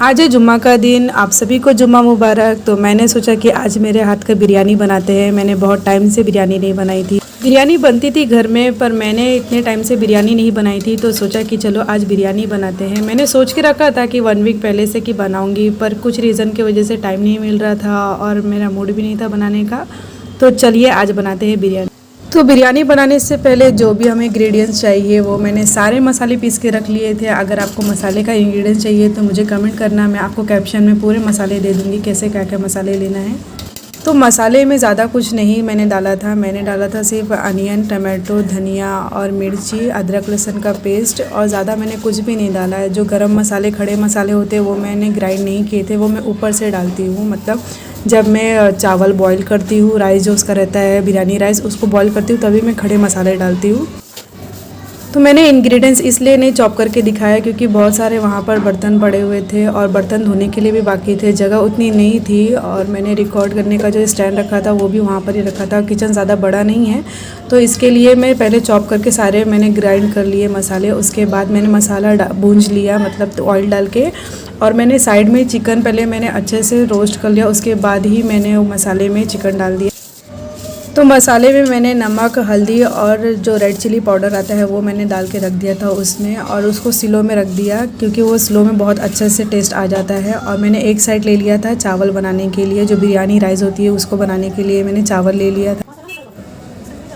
आज है जुम्मा का दिन। आप सभी को जुम्मा मुबारक। तो मैंने सोचा कि आज मेरे हाथ का बिरयानी बनाते हैं। मैंने बहुत टाइम से बिरयानी नहीं बनाई थी। बिरयानी बनती थी घर में, पर मैंने इतने टाइम से बिरयानी नहीं बनाई थी, तो सोचा कि चलो आज बिरयानी बनाते हैं। मैंने सोच के रखा था कि 1 वीक पहले से कि बनाऊंगी, पर कुछ रीज़न की वजह से टाइम नहीं मिल रहा था और मेरा मूड भी नहीं था बनाने का। तो चलिए आज बनाते हैं बिरयानी। तो बिरयानी बनाने से पहले जो भी हमें इंग्रेडिएंट्स चाहिए वो मैंने सारे मसाले पीस के रख लिए थे। अगर आपको मसाले का इंग्रेडिएंट्स चाहिए तो मुझे कमेंट करना, मैं आपको कैप्शन में पूरे मसाले दे दूँगी कैसे क्या क्या मसाले लेना है। तो मसाले में ज़्यादा कुछ नहीं मैंने डाला था। मैंने डाला था सिर्फ अनियन, टमाटो, धनिया और मिर्ची, अदरक लहसुन का पेस्ट, और ज़्यादा मैंने कुछ भी नहीं डाला है। जो गरम मसाले, खड़े मसाले होते हैं वो मैंने ग्राइंड नहीं किए थे, वो मैं ऊपर से डालती हूँ। मतलब जब मैं चावल बॉईल करती हूँ, राइस जो उसका रहता है बिरयानी राइस, उसको बॉईल करती हूँ तभी मैं खड़े मसाले डालती हूँ। तो मैंने इंग्रेडिएंट्स इसलिए नहीं चॉप करके दिखाया क्योंकि बहुत सारे वहाँ पर बर्तन पड़े हुए थे और बर्तन धोने के लिए भी बाकी थे, जगह उतनी नहीं थी। और मैंने रिकॉर्ड करने का जो स्टैंड रखा था वो भी वहाँ पर ही रखा था। किचन ज़्यादा बड़ा नहीं है, तो इसके लिए मैं पहले चॉप करके सारे मैंने ग्राइंड कर लिए मसाले। उसके बाद मैंने मसाला भूंज लिया, मतलब ऑयल डाल के, और मैंने साइड में चिकन पहले मैंने अच्छे से रोस्ट कर लिया। उसके बाद ही मैंने वो मसाले में चिकन डाल दिया। तो मसाले में मैंने नमक, हल्दी और जो रेड चिली पाउडर आता है वो मैंने डाल के रख दिया था उसमें, और उसको स्लो में रख दिया क्योंकि वो स्लो में बहुत अच्छे से टेस्ट आ जाता है। और मैंने एक साइड ले लिया था चावल बनाने के लिए, जो बिरयानी राइस होती है उसको बनाने के लिए मैंने चावल ले लिया था।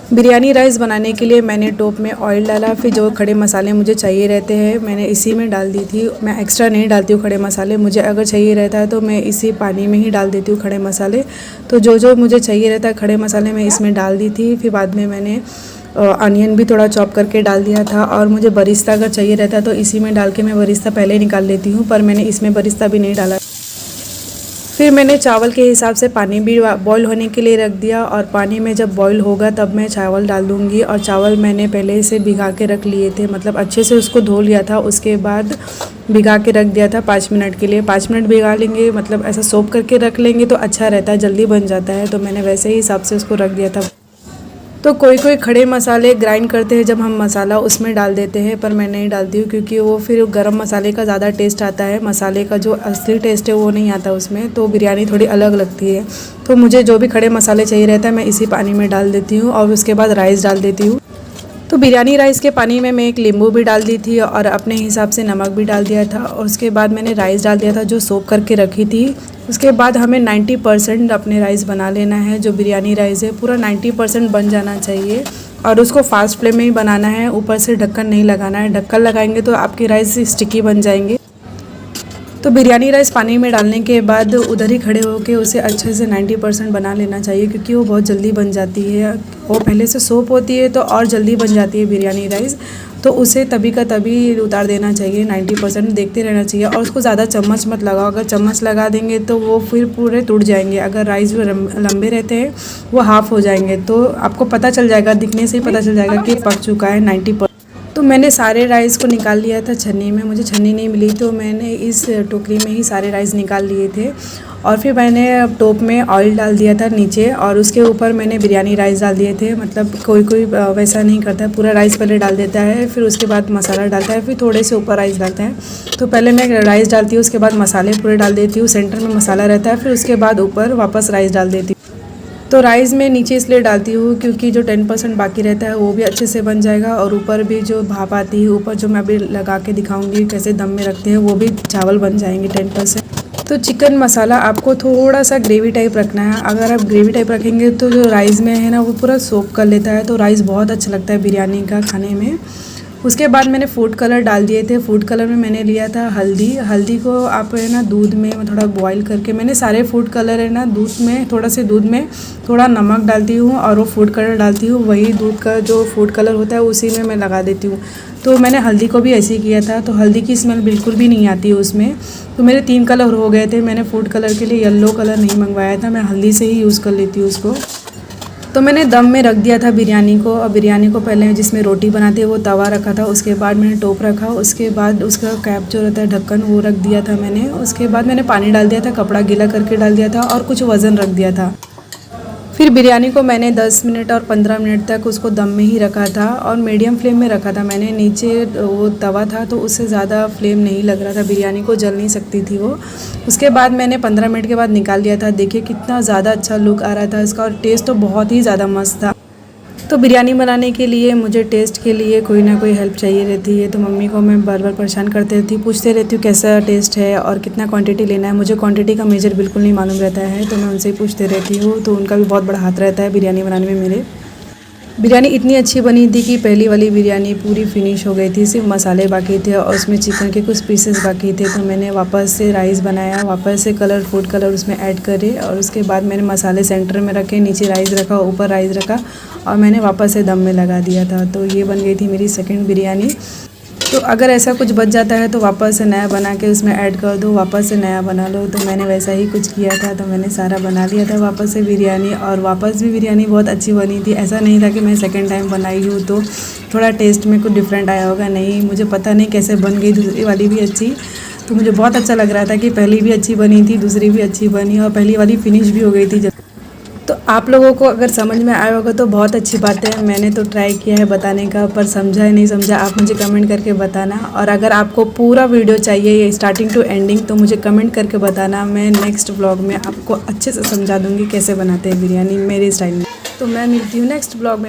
बिरयानी राइस बनाने के लिए मैंने टोप में ऑयल डाला, फिर जो खड़े मसाले मुझे चाहिए रहते हैं मैंने इसी में डाल दी थी। मैं एक्स्ट्रा नहीं डालती हूँ खड़े मसाले, मुझे अगर चाहिए रहता है तो मैं इसी पानी में ही डाल देती हूँ खड़े मसाले। तो जो जो मुझे चाहिए रहता है खड़े मसाले मैं इसमें डाल दी थी। फिर बाद में मैंने अनियन भी थोड़ा चॉप करके डाल दिया था, और मुझे बरिस्ता अगर चाहिए रहता है तो इसी में डाल के मैं बरिस्ता पहले निकाल लेती हूँ, पर मैंने इसमें बरिस्ता भी नहीं डाला। फिर मैंने चावल के हिसाब से पानी भी बॉईल होने के लिए रख दिया, और पानी में जब बॉईल होगा तब मैं चावल डाल दूँगी। और चावल मैंने पहले से भिगा के रख लिए थे, मतलब अच्छे से उसको धो लिया था। उसके बाद भिगा के रख दिया था 5 मिनट के लिए। 5 मिनट भिगा लेंगे, मतलब ऐसा सोप करके रख लेंगे तो अच्छा रहता है, जल्दी बन जाता है। तो मैंने वैसे ही हिसाब से उसको रख दिया था। तो कोई कोई खड़े मसाले ग्राइंड करते हैं जब हम मसाला उसमें डाल देते हैं, पर मैं नहीं डालती हूँ क्योंकि वो फिर गरम मसाले का ज़्यादा टेस्ट आता है, मसाले का जो असली टेस्ट है वो नहीं आता उसमें, तो बिरयानी थोड़ी अलग लगती है। तो मुझे जो भी खड़े मसाले चाहिए रहता है मैं इसी पानी में डाल देती हूँ, और उसके बाद राइस डाल देती हूँ। तो बिरयानी राइस के पानी में मैं एक नींबू भी डाल दी थी और अपने हिसाब से नमक भी डाल दिया था, और उसके बाद मैंने राइस डाल दिया था जो सोक करके रखी थी। उसके बाद हमें 90% अपने राइस बना लेना है। जो बिरयानी राइस है पूरा 90% बन जाना चाहिए, और उसको फास्ट फ्लेम में ही बनाना है। ऊपर से ढक्कन नहीं लगाना है, ढक्कन लगाएंगे तो आपकी राइस स्टिकी बन जाएंगे। तो बिरयानी राइस पानी में डालने के बाद उधर ही खड़े होकर उसे अच्छे से 90% बना लेना चाहिए क्योंकि वो बहुत जल्दी बन जाती है। वो पहले से सोप होती है तो और जल्दी बन जाती है बिरयानी राइस, तो उसे तभी का तभी उतार देना चाहिए। 90% देखते रहना चाहिए, और उसको ज़्यादा चम्मच मत लगाओ। अगर चम्मच लगा देंगे तो वो फिर पूरे टूट जाएंगे। अगर राइस जो लंबे रहते हैं वो हाफ़ हो जाएंगे, तो आपको पता चल जाएगा, दिखने से ही पता चल जाएगा कि पक चुका है 90%। तो मैंने सारे राइस को निकाल लिया था छन्नी में, मुझे छन्नी नहीं मिली तो मैंने इस टोकरी में ही सारे राइस निकाल लिए थे। और फिर मैंने टोप में ऑयल डाल दिया था नीचे, और उसके ऊपर मैंने बिरयानी राइस डाल दिए थे। मतलब कोई कोई वैसा नहीं करता है, पूरा राइस पहले डाल देता है, फिर उसके बाद मसाला डालता है, फिर थोड़े से ऊपर राइस डालता है। तो पहले मैं राइस डालती हूँ, उसके बाद मसाले पूरे डाल देती हूँ, सेंटर में मसाला रहता है, फिर उसके बाद ऊपर वापस राइस डाल देती हूँ। तो राइस में नीचे इसलिए डालती हूँ क्योंकि जो 10% बाकी रहता है वो भी अच्छे से बन जाएगा, और ऊपर भी जो भाप आती है, ऊपर जो मैं अभी लगा के दिखाऊंगी कैसे दम में रखते हैं, वो भी चावल बन जाएंगे 10%। तो चिकन मसाला आपको थोड़ा सा ग्रेवी टाइप रखना है। अगर आप ग्रेवी टाइप रखेंगे तो जो राइस में है ना वो पूरा सोक कर लेता है, तो राइस बहुत अच्छा लगता है बिरयानी का खाने में। उसके बाद मैंने फूड कलर डाल दिए थे। फूड कलर में मैंने लिया था हल्दी। हल्दी को आप है ना दूध में थोड़ा बॉईल करके, मैंने सारे फूड कलर है ना दूध में, थोड़ा से दूध में थोड़ा नमक डालती हूँ और वो फूड कलर डालती हूँ। वही दूध का जो फूड कलर होता है उसी में मैं लगा देती हूँ। तो मैंने हल्दी को भी ऐसे ही किया था, तो हल्दी की स्मेल बिल्कुल भी नहीं आती है उसमें। तो मेरे 3 कलर हो गए थे। मैंने फूड कलर के लिए येलो कलर नहीं मंगवाया था, मैं हल्दी से ही यूज़ कर लेती हूँ उसको। तो मैंने दम में रख दिया था बिरयानी को, और बिरयानी को पहले जिसमें रोटी बनाते हैं वो तवा रखा था, उसके बाद मैंने टोप रखा, उसके बाद उसका कैप जो रहता है ढक्कन वो रख दिया था मैंने। उसके बाद मैंने पानी डाल दिया था, कपड़ा गीला करके डाल दिया था, और कुछ वज़न रख दिया था। फिर बिरयानी को मैंने 10 मिनट और 15 मिनट तक उसको दम में ही रखा था और मीडियम फ्लेम में रखा था मैंने। नीचे वो तवा था तो उससे ज़्यादा फ्लेम नहीं लग रहा था, बिरयानी को जल नहीं सकती थी वो। उसके बाद मैंने 15 मिनट के बाद निकाल लिया था। देखिए कितना ज़्यादा अच्छा लुक आ रहा था इसका और टेस्ट तो बहुत ही ज़्यादा मस्त था। तो बिरयानी बनाने के लिए मुझे टेस्ट के लिए कोई ना कोई हेल्प चाहिए रहती है, तो मम्मी को मैं बार बार परेशान करती रहती हूँ, पूछते रहती हूँ कैसा टेस्ट है और कितना क्वांटिटी लेना है। मुझे क्वांटिटी का मेजर बिल्कुल नहीं मालूम रहता है, तो मैं उनसे ही पूछते रहती हूँ। तो उनका भी बहुत बड़ा हाथ रहता है बिरयानी बनाने में मेरे। बिरयानी इतनी अच्छी बनी थी कि पहली वाली बिरयानी पूरी फिनिश हो गई थी, सिर्फ मसाले बाकी थे और उसमें चिकन के कुछ पीसेस बाकी थे। तो मैंने वापस से राइस बनाया, वापस से फूड कलर उसमें ऐड करे और उसके बाद मैंने मसाले सेंटर में रखे, नीचे राइस रखा, ऊपर राइस रखा और मैंने वापस से दम में लगा दिया था। तो ये बन गई थी मेरी सेकंड बिरयानी। तो अगर ऐसा कुछ बच जाता है तो वापस से नया बना के उसमें ऐड कर दो, वापस से नया बना लो। तो मैंने वैसा ही कुछ किया था, तो मैंने सारा बना लिया था वापस से बिरयानी और वापस भी बिरयानी बहुत अच्छी बनी थी। ऐसा नहीं था कि मैं सेकंड टाइम बनाई हूँ तो थोड़ा टेस्ट में कुछ डिफरेंट आया होगा, नहीं, मुझे पता नहीं कैसे बन गई दूसरी वाली भी अच्छी। तो मुझे बहुत अच्छा लग रहा था कि पहली भी अच्छी बनी थी, दूसरी भी अच्छी बनी और पहली वाली फिनिश भी हो गई थी। तो आप लोगों को अगर समझ में आया होगा तो बहुत अच्छी बात है। मैंने तो ट्राई किया है बताने का, पर समझा है नहीं समझा आप मुझे कमेंट करके बताना। और अगर आपको पूरा वीडियो चाहिए ये स्टार्टिंग टू एंडिंग तो मुझे कमेंट करके बताना। मैं नेक्स्ट ब्लॉग में आपको अच्छे से समझा दूँगी कैसे बनाते हैं बिरयानी मेरे स्टाइल में। तो मैं मिलती हूँ नेक्स्ट ब्लॉग में।